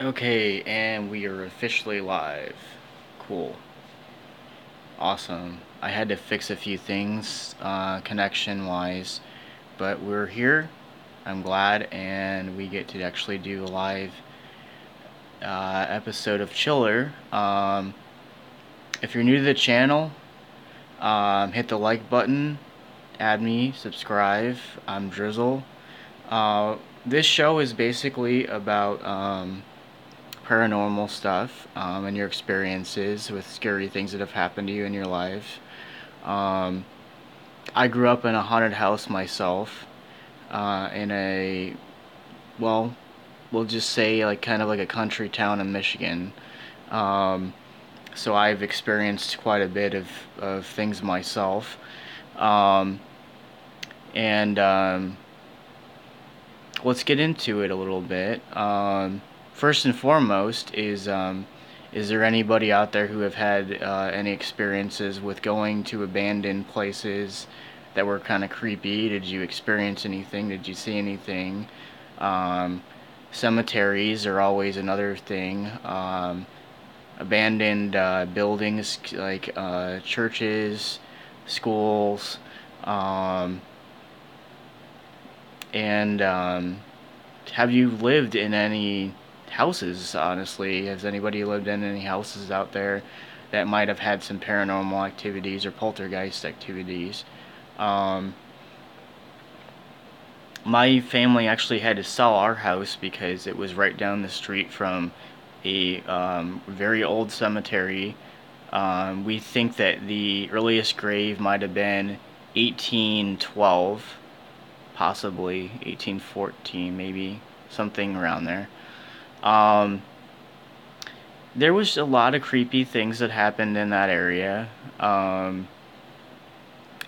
Okay, and we are officially live. Cool. Awesome. I had to fix a few things, connection wise, but we're here. I'm glad, and we get to actually do a live episode of Chiller. If you're new to the channel, hit the like button, add me, subscribe. I'm Drizzle. This show is basically about paranormal stuff and your experiences with scary things that have happened to you in your life. Um, I grew up in a haunted house myself, in a, well, we'll just say like kind of like a country town in Michigan. Um, so I've experienced quite a bit of things myself. Um, and let's get into it a little bit. First and foremost is there anybody out there who have had any experiences with going to abandoned places that were kind of creepy? Did you experience anything? Did you see anything? Um, Cemeteries are always another thing. Abandoned buildings like churches, schools. Um, and have you lived in any houses, honestly? Has anybody lived in any houses out there that might have had some paranormal activities or poltergeist activities? Um, my family actually had to sell our house because it was right down the street from a very old cemetery. We think that the earliest grave might have been 1812, possibly 1814, maybe something around there. Um, there was a lot of creepy things that happened in that area. Um,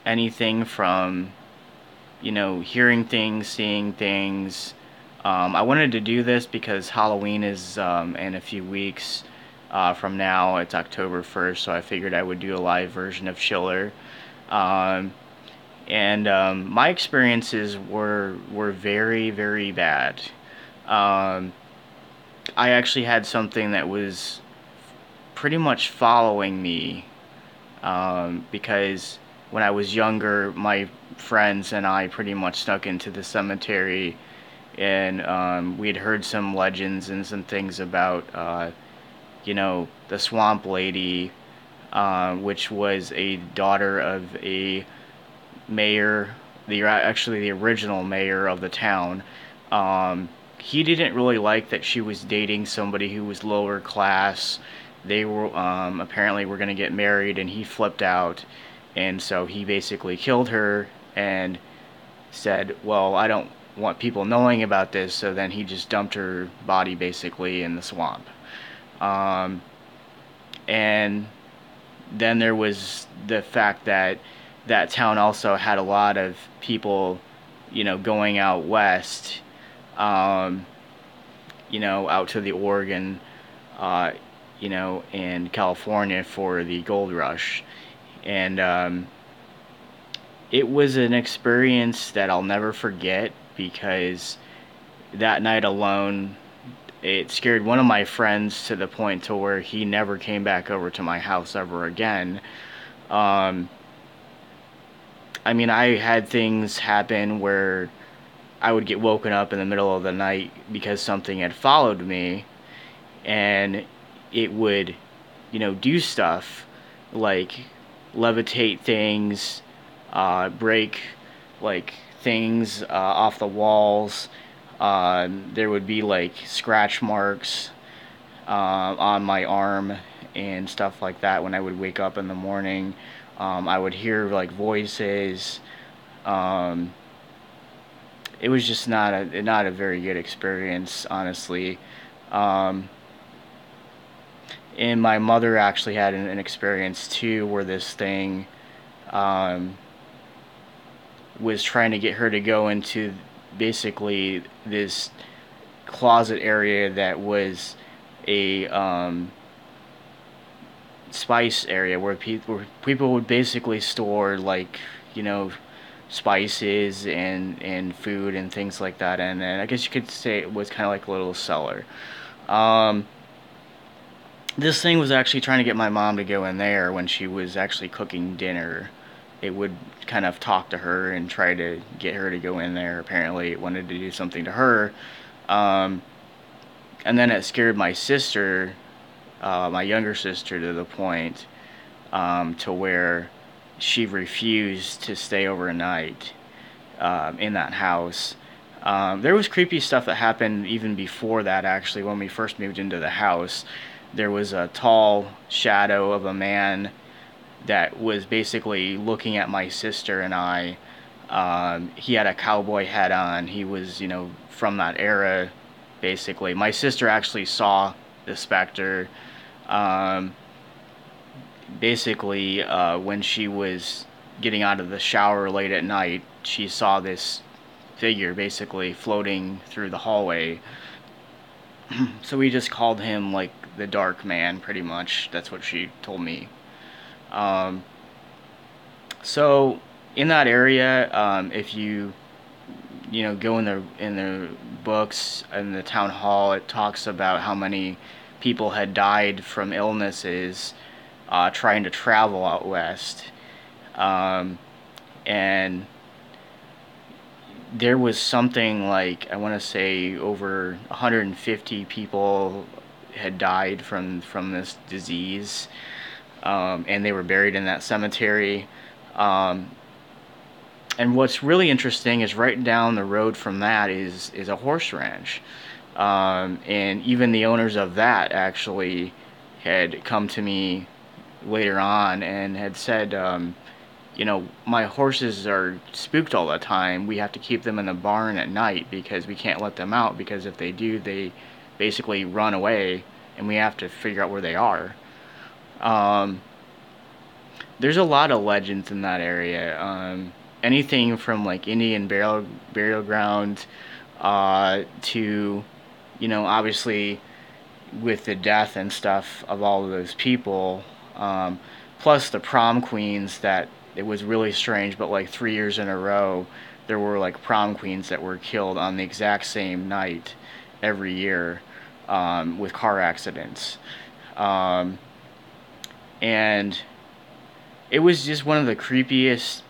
Anything from hearing things, seeing things. I wanted to do this because Halloween is in a few weeks from now. It's October 1st, so I figured I would do a live version of Chiller. Um, and my experiences were very very bad. Um, I actually had something that was pretty much following me because when I was younger, my friends and I pretty much snuck into the cemetery, and we had heard some legends and some things about the Swamp Lady, which was a daughter of a mayor, actually the original mayor of the town. He didn't really like that she was dating somebody who was lower class. They were apparently were going to get married, and he flipped out, and so he basically killed her and said, "Well, I don't want people knowing about this." So then he just dumped her body basically in the swamp. Um, and then there was the fact that that town also had a lot of people, going out west, um, out to the Oregon, uh, and California for the gold rush. And it was an experience that I'll never forget because that night alone, it scared one of my friends to the point to where he never came back over to my house ever again. Um, I mean, I had things happen where I would get woken up in the middle of the night because something had followed me, and it would, do stuff like levitate things, break like things off the walls. There would be like scratch marks on my arm and stuff like that when I would wake up in the morning. I would hear like voices. Um, it was just not a very good experience, honestly. Um, and my mother actually had an experience too, where this thing um, was trying to get her to go into basically this closet area that was a spice area where people would basically store like spices and food and things like that, and I guess you could say it was kind of like a little cellar. Um, this thing was actually trying to get my mom to go in there when she was actually cooking dinner. It would kind of talk to her and try to get her to go in there. Apparently, it wanted to do something to her. Um, and then it scared my sister, my younger sister, to the point to where she refused to stay overnight in that house. There was creepy stuff that happened even before that, actually, when we first moved into the house. There was a tall shadow of a man that was basically looking at my sister and I. He had a cowboy hat on. He was, from that era, basically. My sister actually saw the specter. Um, Basically, when she was getting out of the shower late at night, she saw this figure basically floating through the hallway. So we just called him like the Dark Man, pretty much. That's what she told me. Um, so in that area, if you go in the books in the town hall, it talks about how many people had died from illnesses trying to travel out west. Um, and there was something like, I want to say, over 150 people had died from this disease, and they were buried in that cemetery. Um, and what's really interesting is right down the road from that is a horse ranch, and even the owners of that actually had come to me later on and had said, my horses are spooked all the time. We have to keep them in the barn at night because we can't let them out, because if they do, they basically run away and we have to figure out where they are. Um, there's a lot of legends in that area. Anything from like Indian burial ground to, obviously with the death and stuff of all of those people, plus the prom queens, that it was really strange, but like 3 years in a row, there were like prom queens that were killed on the exact same night every year, with car accidents. Um, and it was just one of the creepiest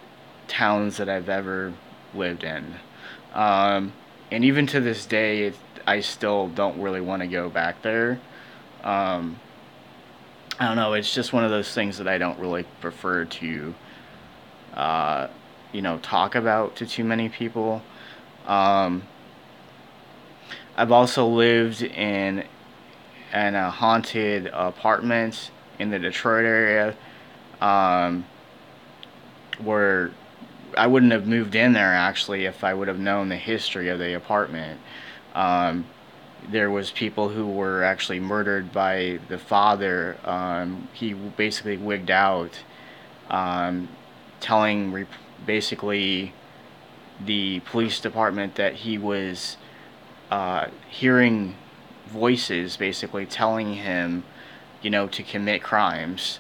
towns that I've ever lived in. And even to this day, I still don't really want to go back there. Um, I don't know. It's just one of those things that I don't really prefer to, uh, talk about to too many people. Um, I've also lived in a haunted apartment in the Detroit area, um, where I wouldn't have moved in there actually if I would have known the history of the apartment. Um, there was people who were actually murdered by the father. He basically wigged out, um, telling basically the police department that he was hearing voices basically telling him, to commit crimes.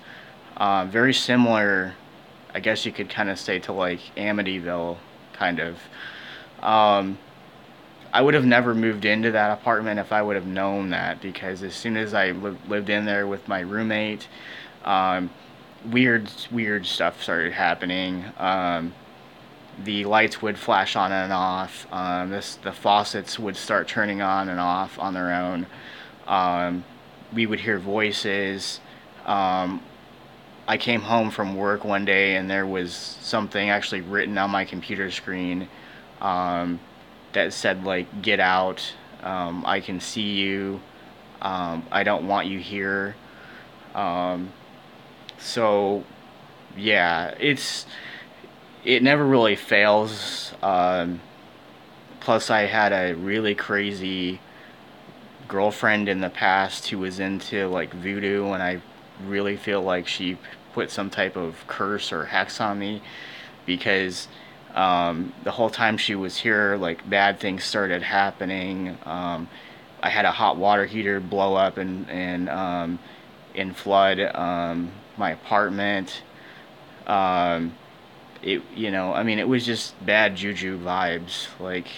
Very similar, I guess you could kind of say, to like Amityville, kind of. Um, I would have never moved into that apartment if I would have known that, because as soon as I lived in there with my roommate, um, weird stuff started happening. The lights would flash on and off. The faucets would start turning on and off on their own. Um, we would hear voices. Um, I came home from work one day and there was something actually written on my computer screen, um, that said like, "Get out. I can see you. I don't want you here." Um, so yeah, it never really fails. Plus, I had a really crazy girlfriend in the past who was into like voodoo, and I really feel like she put some type of curse or hex on me, because the whole time she was here, like bad things started happening. I had a hot water heater blow up and flood my apartment. Um, I mean, it was just bad juju vibes. Like,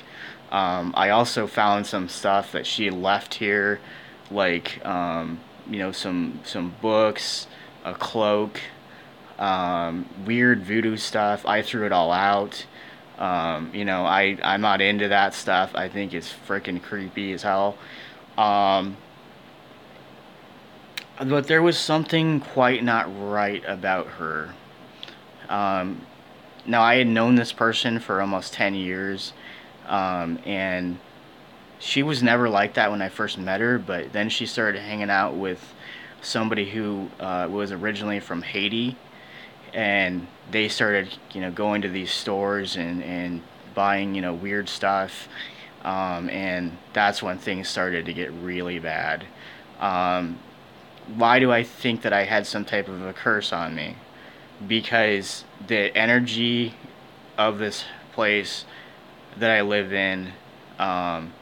I also found some stuff that she had left here, like some books, a cloak, weird voodoo stuff. I threw it all out. I'm not into that stuff. I think it's freaking creepy as hell. Um, but there was something quite not right about her. Um, Now, I had known this person for almost 10 years, and she was never like that when I first met her, but then she started hanging out with somebody who was originally from Haiti, and they started, going to these stores and buying, weird stuff, and that's when things started to get really bad. Um, why do I think that I had some type of a curse on me? Because the energy of this place that I live in um,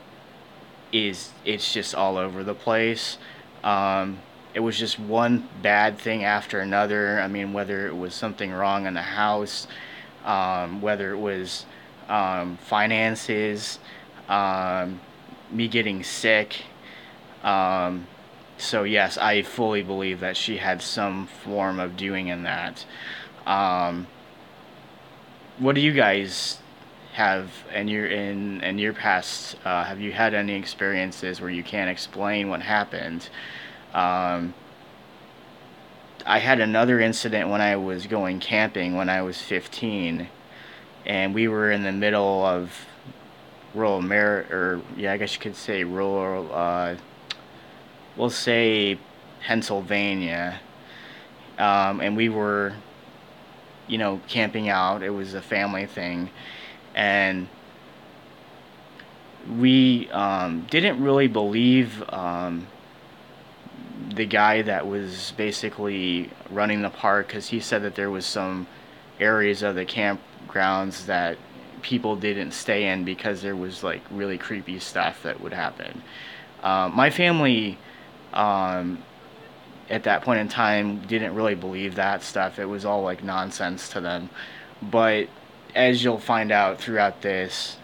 it's just all over the place. Um, it was just one bad thing after another. I mean, whether it was something wrong in the house, whether it was finances, um, me getting sick. Um, so yes, I fully believe that she had some form of doing in that. Um, what do you guys have in your past? Have you had any experiences where you can't explain what happened? Um, I had another incident when I was going camping when I was 15, and we were in the middle of rural America, or yeah, I guess you could say rural. We'll say Pennsylvania, and we were, camping out. It was a family thing, and we didn't really believe the guy that was basically running the park because he said that there was some areas of the campgrounds that people didn't stay in because there was like really creepy stuff that would happen. My family um, at that point in time didn't really believe that stuff. It was all like nonsense to them. But as you'll find out throughout this,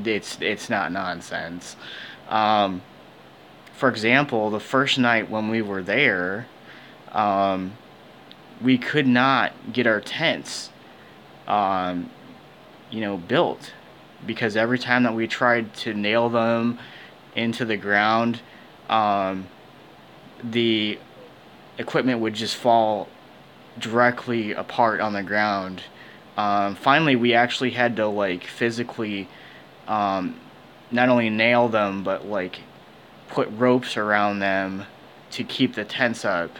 it's not nonsense. Um, for example, the first night when we were there, um, we could not get our tents, um, built because every time that we tried to nail them into the ground, um, the equipment would just fall directly apart on the ground. Finally, we actually had to like physically um, not only nail them but like put ropes around them to keep the tents up.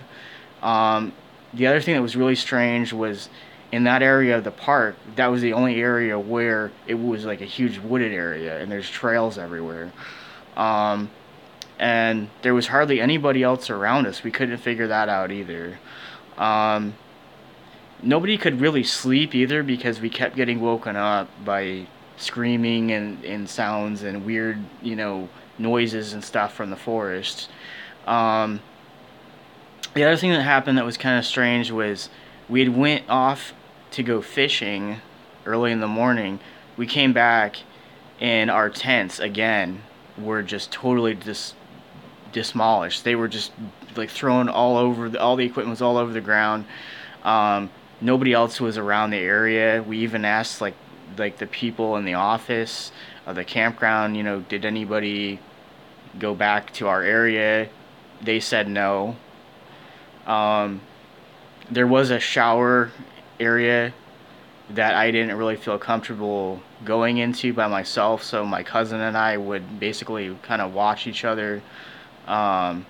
Um, the other thing that was really strange was in that area of the park, that was the only area where it was like a huge wooded area and there's trails everywhere. Um, and there was hardly anybody else around us. We couldn't figure that out either. Um, Nobody could really sleep either because we kept getting woken up by screaming and sounds and weird, noises and stuff from the forest. Um, the other thing that happened that was kind of strange was we had went off to go fishing early in the morning. We came back and our tents again were just totally demolished. They were just like thrown all over. All the equipment was all over the ground. Um, Nobody else was around the area. We even asked like the people in the office of the campground. Did anybody go back to our area? They said no. Um, there was a shower area that I didn't really feel comfortable going into by myself, so my cousin and I would basically kind of watch each other, um,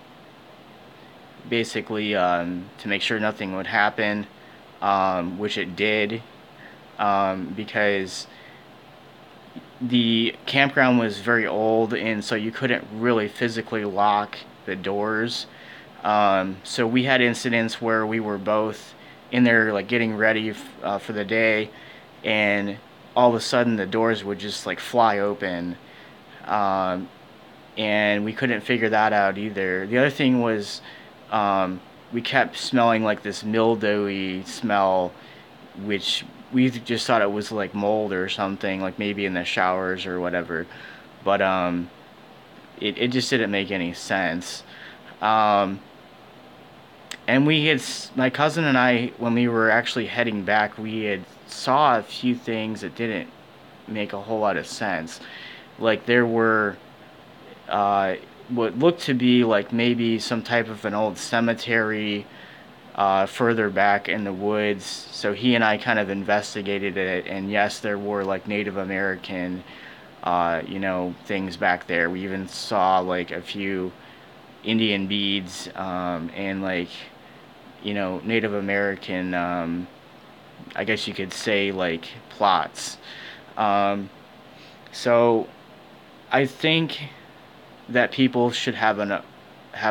basically to make sure nothing would happen, which it did, because the campground was very old and so you couldn't really physically lock the doors. So we had incidents where we were both in there like getting ready for the day, and all of a sudden the doors would just like fly open, um, and we couldn't figure that out either. The other thing was we kept smelling like this mildewy smell, which we just thought it was like mold or something, like maybe in the showers or whatever. But it just didn't make any sense. Um, and my cousin and I, when we were actually heading back, we had saw a few things that didn't make a whole lot of sense. Like there were uh, what looked to be like maybe some type of an old cemetery further back in the woods. So he and I kind of investigated it, and yes, there were like Native American, things back there. We even saw like a few Indian beads, and like, Native American, I guess you could say like plots. Um, so I think that people should have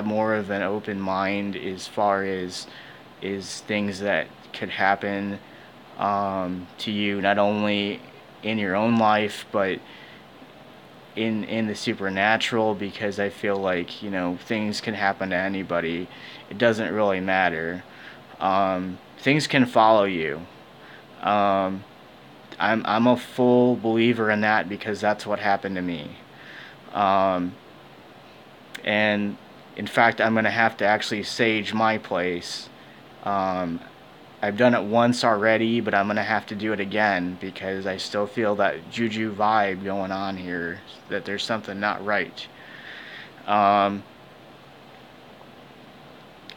more of an open mind as far as is things that could happen to you, not only in your own life but in the supernatural, because I feel like things can happen to anybody. It doesn't really matter. Things can follow you. Um, I'm a full believer in that because that's what happened to me. Um, and in fact, I'm gonna have to actually sage my place. Um, I've done it once already, but I'm gonna have to do it again because I still feel that juju vibe going on here. That there's something not right. Um,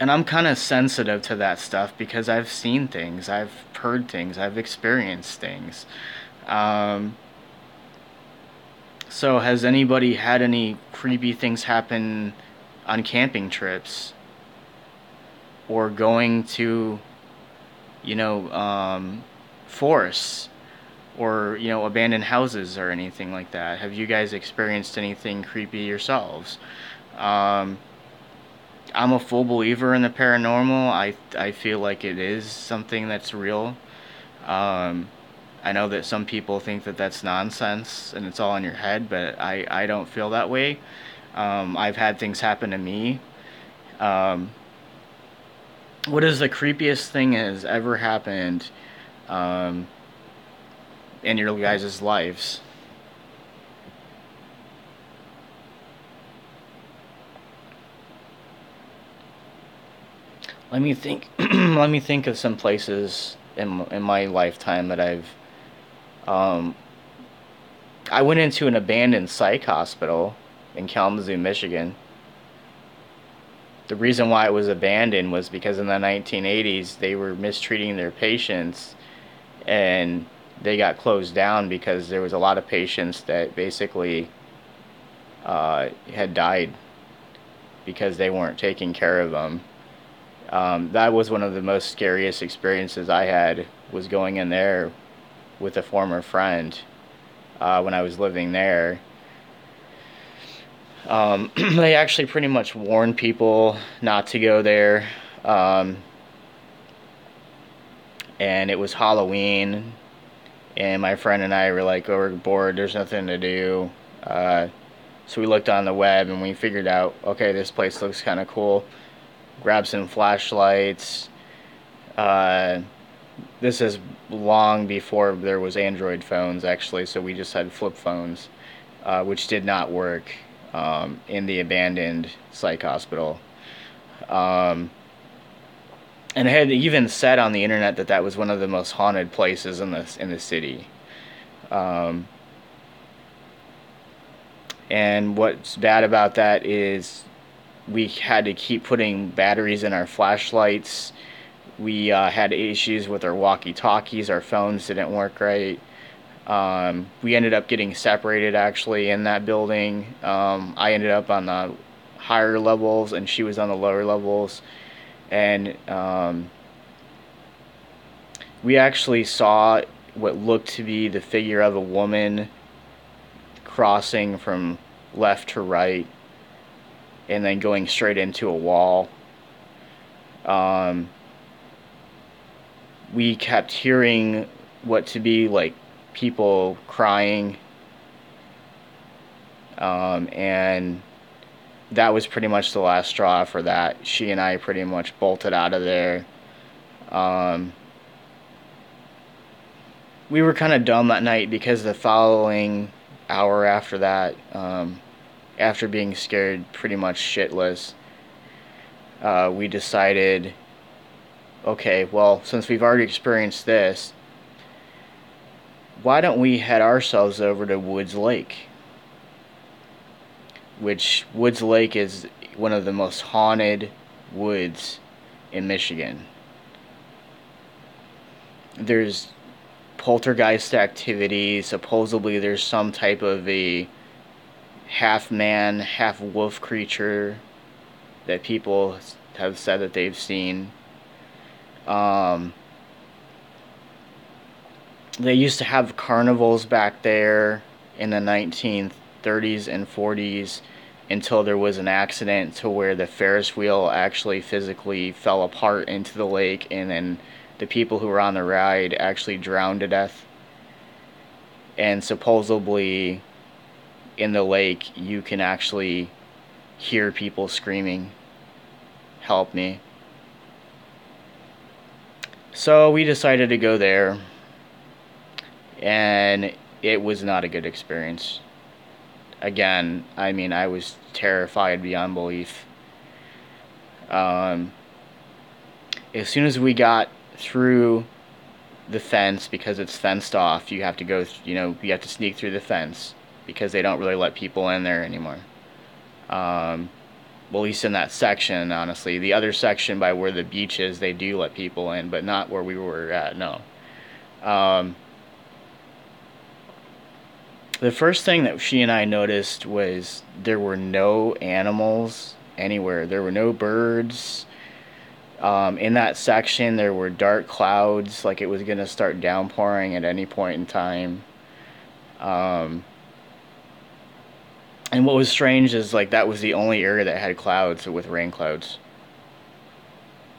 and I'm kind of sensitive to that stuff because I've seen things, I've heard things, I've experienced things. Um, so, has anybody had any creepy things happen on camping trips or going to, you know, um, forests or, abandoned houses or anything like that? Have you guys experienced anything creepy yourselves? Um, I'm a full believer in the paranormal. I feel like it is something that's real. Um, I know that some people think that that's nonsense and it's all in your head, but I don't feel that way. I've had things happen to me. Um, what is the creepiest thing has ever happened um, in your guys' lives? Let me think. Let me think of some places in my lifetime that Um, I went into an abandoned psych hospital in Kalamazoo, Michigan. The reason why it was abandoned was because in the 1980s they were mistreating their patients, and they got closed down because there was a lot of patients that basically had died because they weren't taking care of them. That was one of the most scariest experiences I had, was going in there with a former friend when I was living there. They actually pretty much warned people not to go there. Um, and it was Halloween, and my friend and I were like, oh, we're bored, there's nothing to do. So we looked on the web and we figured out, okay, this place looks kind of cool. Grabbed some flashlights. Uh, this is long before there was Android phones, actually, so we just had flip phones, which did not work in the abandoned psych hospital. Um, and it had even said on the internet that that was one of the most haunted places in the city. Um, and what's bad about that is we had to keep putting batteries in our flashlights. We had issues with our walkie-talkies. Our phones didn't work right. We ended up getting separated actually in that building. I ended up on the higher levels and she was on the lower levels. And we actually saw what looked to be the figure of a woman crossing from left to right and then going straight into a wall. Um, we kept hearing what to be like people crying, and that was pretty much the last straw for that. She and I pretty much bolted out of there. Um, we were kind of dumb that night because the following hour after that, after being scared pretty much shitless, we decided, okay, well, since we've already experienced this, why don't we head ourselves over to Woods Lake? Which Woods Lake is one of the most haunted woods in Michigan. There's poltergeist activity. Supposedly, there's some type of a half man, half wolf creature that people have said that they've seen. They used to have carnivals back there in the 1930s and 40s until there was an accident to where the Ferris wheel actually physically fell apart into the lake, and then the people who were on the ride actually drowned to death. And supposedly in the lake you can actually hear people screaming, "Help me." So we decided to go there, and it was not a good experience. Again, I mean, I was terrified beyond belief. As soon as we got through the fence, because it's fenced off, you have to go, you have to sneak through the fence because they don't really let people in there anymore. Well, at least in that section, honestly. The other section by where the beach is, they do let people in, but not where we were at, no. The first thing that she and I noticed was there were no animals anywhere. There were no birds. In that section, there were dark clouds, like it was going to start downpouring at any point in time. And what was strange is, like, that was the only area that had clouds with rain clouds.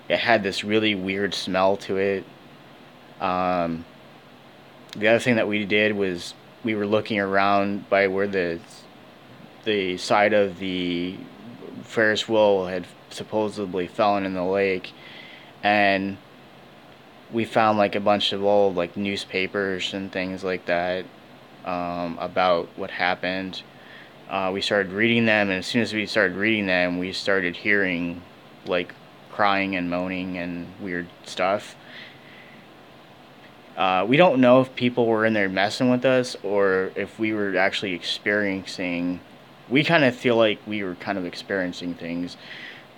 It had this really weird smell to it. The other thing that we did was we were looking around by where the side of the Ferris wheel had supposedly fallen in the lake, and we found like a bunch of old like newspapers and things like that about what happened. We started reading them, and as soon as we started reading them, we started hearing like crying and moaning and weird stuff. We don't know if people were in there messing with us or if we were actually experiencing. We kind of feel like we were kind of experiencing things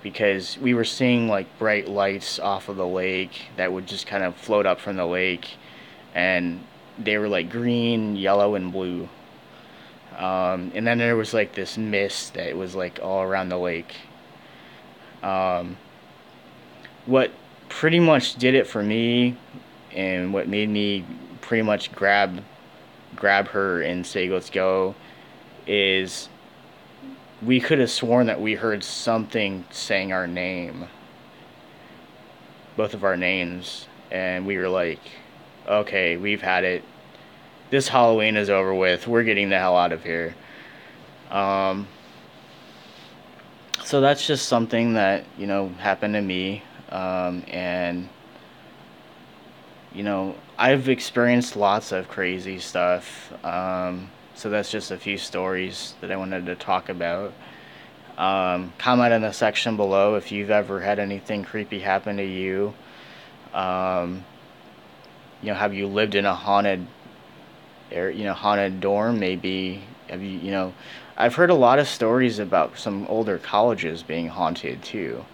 because we were seeing like bright lights off of the lake that would just kind of float up from the lake, and they were like green, yellow, and blue. And then there was like this mist that was like all around the lake. What pretty much did it for me, and what made me pretty much grab her and say let's go, is we could have sworn that we heard something saying our name, both of our names, and we were like, okay, we've had it. This Halloween is over with. We're getting the hell out of here. So that's just something that, happened to me. And, I've experienced lots of crazy stuff. So that's just a few stories that I wanted to talk about. Comment in the section below if you've ever had anything creepy happen to you. Have you lived in a haunted dorm? Maybe have you? I've heard a lot of stories about some older colleges being haunted too.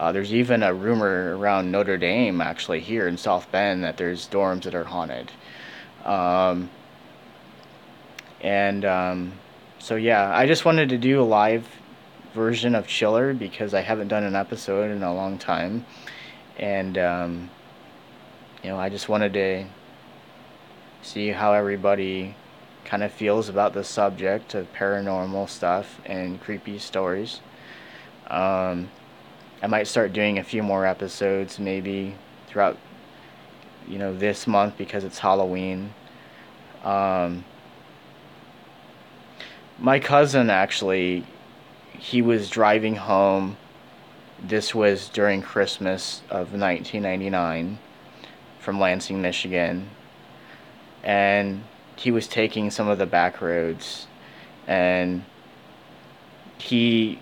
There's even a rumor around Notre Dame, actually, here in South Bend, that there's dorms that are haunted. So yeah, I just wanted to do a live version of Chiller because I haven't done an episode in a long time. And, I just wanted to see how everybody kind of feels about the subject of paranormal stuff and creepy stories. I might start doing a few more episodes maybe throughout, this month because it's Halloween. My cousin, actually, he was driving home. This was during Christmas of 1999 from Lansing, Michigan. And he was taking some of the back roads. And he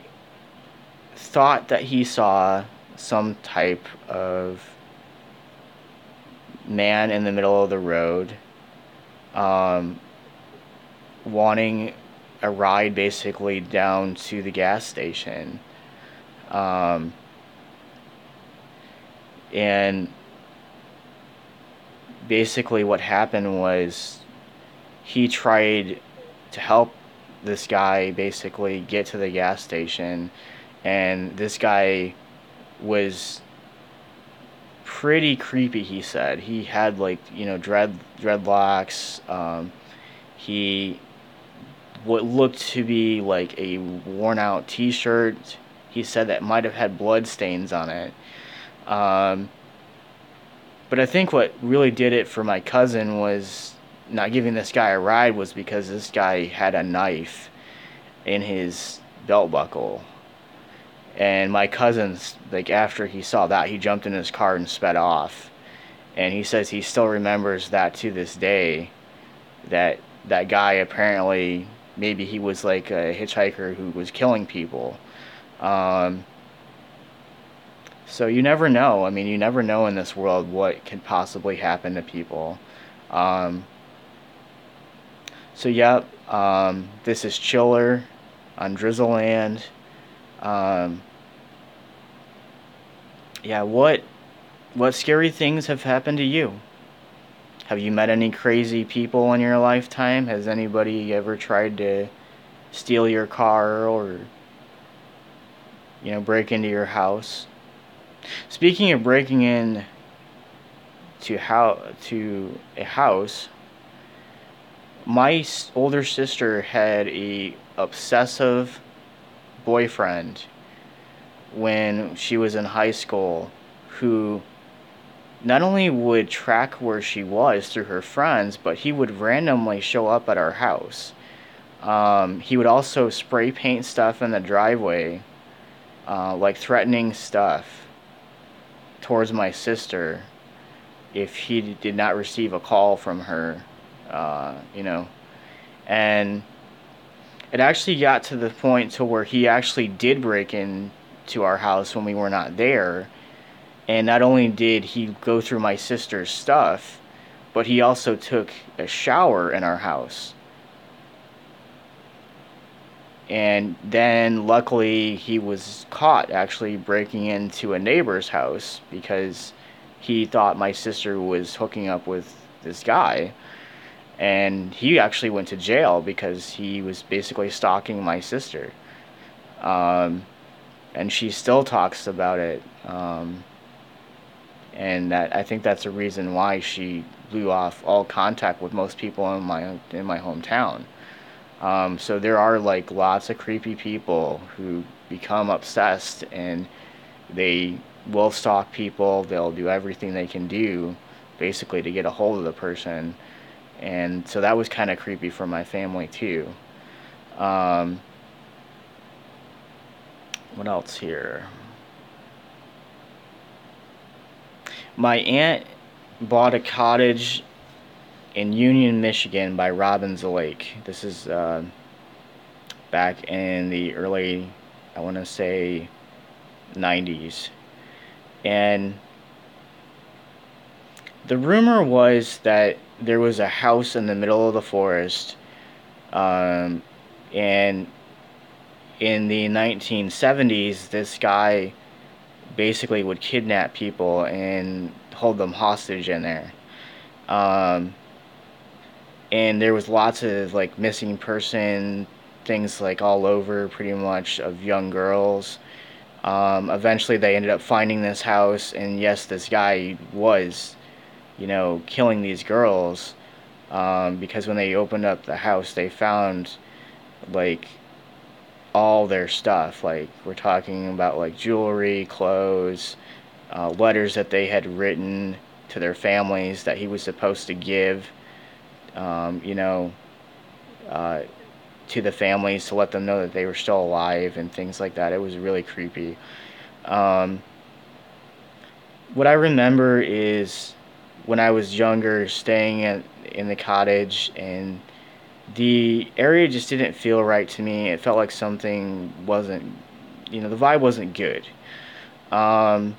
thought that he saw some type of man in the middle of the road, um, wanting a ride basically down to the gas station. Um, and basically, what happened was he tried to help this guy basically get to the gas station, and this guy was pretty creepy. He said he had like dreadlocks. He what looked to be like a worn out T-shirt. He said that might have had blood stains on it. Um, but I think what really did it for my cousin was not giving this guy a ride was because this guy had a knife in his belt buckle. And my cousin's like after he saw that, he jumped in his car and sped off. And he says he still remembers that to this day. That that guy apparently maybe he was like a hitchhiker who was killing people. Um, so you never know. I mean, you never know in this world what could possibly happen to people. Um, so yep, this is Chiller on Drizzleland. Um, yeah, what scary things have happened to you? Have you met any crazy people in your lifetime? Has anybody ever tried to steal your car or, break into your house? Speaking of breaking in to a house, my older sister had a obsessive boyfriend when she was in high school who not only would track where she was through her friends, but he would randomly show up at our house. He would also spray paint stuff in the driveway, like threatening stuff towards my sister if he did not receive a call from her, And it actually got to the point to where he actually did break into our house when we were not there. And not only did he go through my sister's stuff, but he also took a shower in our house. And then luckily he was caught actually breaking into a neighbor's house because he thought my sister was hooking up with this guy. And he actually went to jail because he was basically stalking my sister. And she still talks about it. And that I think that's a reason why she blew off all contact with most people in my hometown. So there are like lots of creepy people who become obsessed and they will stalk people. They'll do everything they can do basically to get a hold of the person. And so that was kind of creepy for my family too. Um, what else here? My aunt bought a cottage in Union, Michigan by Robbins Lake. This is back in the early, I want to say, 90s. And the rumor was that there was a house in the middle of the forest, and in the 1970s, this guy basically would kidnap people and hold them hostage in there. Um, and there was lots of like missing person things like all over pretty much of young girls. Eventually they ended up finding this house, and yes, this guy was killing these girls, because when they opened up the house they found like all their stuff. Like we're talking about like jewelry, clothes, letters that they had written to their families that he was supposed to give, um, you know, uh, to the families to let them know that they were still alive and things like that. It was really creepy. Um, what I remember is when I was younger, staying in the cottage, and the area just didn't feel right to me. It felt like something wasn't the vibe wasn't good. Um,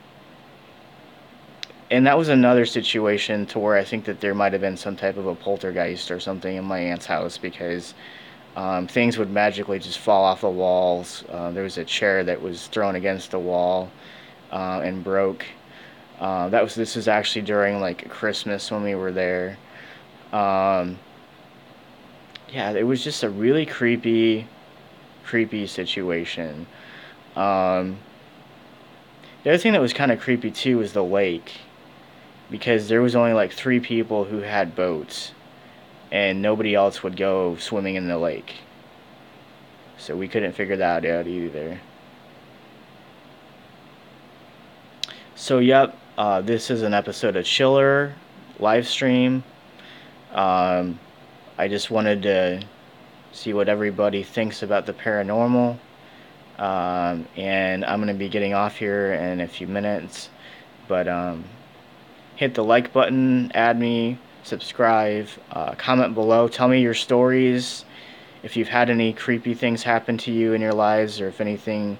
and that was another situation to where I think that there might have been some type of a poltergeist or something in my aunt's house, because things would magically just fall off the walls. There was a chair that was thrown against the wall and broke. This was actually during like Christmas when we were there. Um, yeah, it was just a really creepy situation. Um, the other thing that was kind of creepy too was the lake, because there was only like 3 people who had boats, and nobody else would go swimming in the lake. So we couldn't figure that out either. So yep, this is an episode of Chiller live stream. Um, I just wanted to see what everybody thinks about the paranormal. And I'm going to be getting off here in a few minutes. But hit the like button, add me, subscribe, comment below. Tell me your stories. If you've had any creepy things happen to you in your lives, or if anything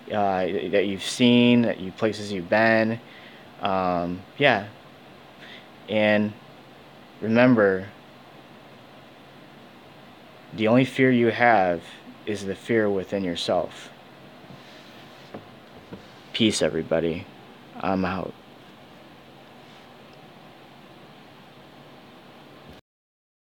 that you've seen, places you've been. Yeah. And remember, the only fear you have is the fear within yourself. Peace, everybody. I'm out.